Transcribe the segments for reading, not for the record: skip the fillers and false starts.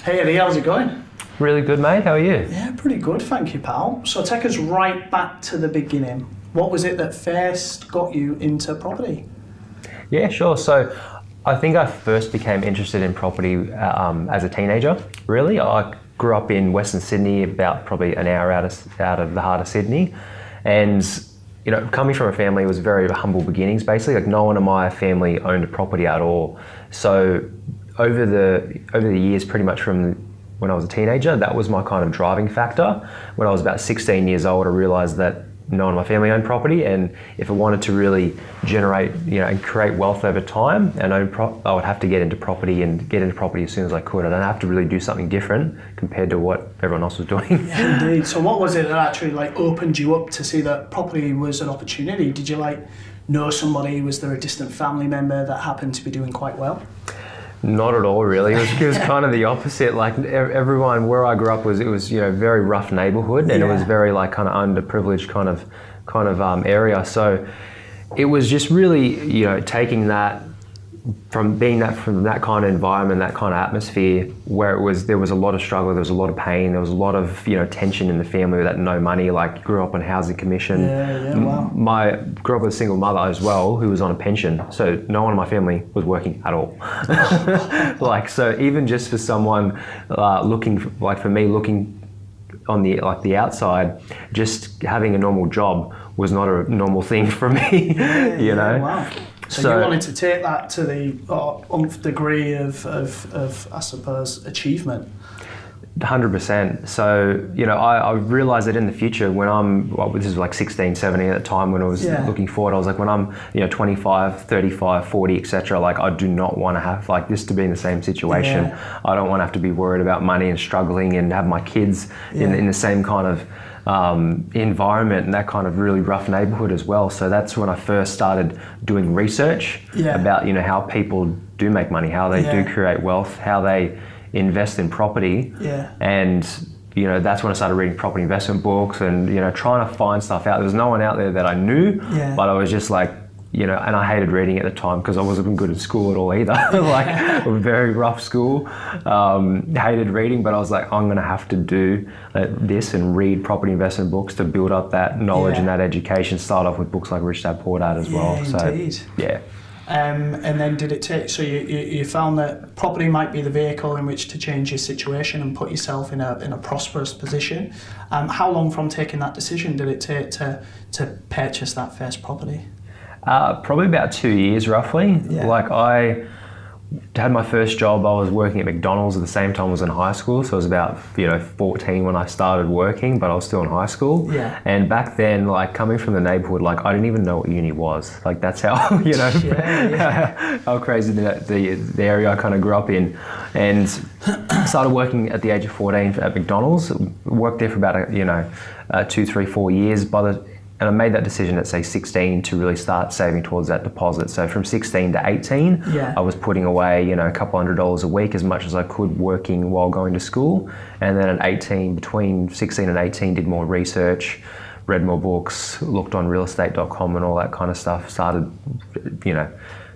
Hey Eddie, how's it going? Really good, mate. How are you? Yeah, pretty good, thank you, pal. So take us right back to the beginning. What was it that first got you into property? Yeah, sure. So I think I first became interested in property as a teenager, really. I grew up in Western Sydney, about probably an hour out of the heart of Sydney. And, you know, coming from a family, it was very humble beginnings, basically. Like, no one in my family owned a property at all. So over the years, pretty much from when I was a teenager, that was my kind of driving factor. When I was about 16 years old, I realised that no one in my family owned property, and if I wanted to really generate, and create wealth over time, and I would have to get into property as soon as I could. I don't have to really do something different compared to what everyone else was doing. Yeah, indeed. So what was it that actually opened you up to see that property was an opportunity? Did you know somebody? Was there a distant family member that happened to be doing quite well? Not at all, really. It was kind of the opposite. Like, everyone where I grew up was very rough neighbourhood, and it was very kind of underprivileged kind of area. So it was just really taking that from that kind of environment, that kind of atmosphere, where there was a lot of struggle, there was a lot of pain, there was a lot of tension in the family with that no money. Like, grew up on housing commission. Wow. Grew up with a single mother as well, who was on a pension, so no one in my family was working at all. So even just for someone looking on the outside, just having a normal job was not a normal thing for me. Wow. So you wanted to take that to the nth degree of I suppose, achievement. 100%. So, I realised that in the future, when this is like 16, 17 at the time, when I was looking forward, I was like, when I'm 25, 35, 40, etc., I do not want to have this to be in the same situation. Yeah. I don't want to have to be worried about money and struggling and have my kids in the same kind of environment and that kind of really rough neighbourhood as well. So that's when I first started doing research about how people do make money, how they do create wealth, how they invest in property. And that's when I started reading property investment books and trying to find stuff out. There was no one out there that I knew, but I was just and I hated reading at the time because I wasn't good at school at all either. A very rough school. Hated reading, but I was like, I'm going to have to do this and read property investment books to build up that knowledge and that education. Start off with books like Rich Dad Poor Dad as well. Indeed. So, yeah. And then did it take, so you found that property might be the vehicle in which to change your situation and put yourself in a prosperous position. How long from taking that decision did it take to purchase that first property? Probably about 2 years roughly. Yeah. I had my first job. I was working at McDonald's at the same time I was in high school, so I was about 14 when I started working, but I was still in high school. Yeah. And back then, coming from the neighbourhood, I didn't even know what uni was. That's how how crazy the area I kind of grew up in. And started working at the age of 14 at McDonald's. Worked there for about 2, 3, 4 years. And I made that decision at, say, 16 to really start saving towards that deposit. So from 16 to 18, I was putting away, a couple $100 a week, as much as I could, working while going to school. And then at 18, between 16 and 18, did more research, read more books, looked on realestate.com and all that kind of stuff. Started,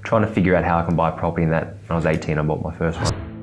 trying to figure out how I can buy property. And that when I was 18, I bought my first one.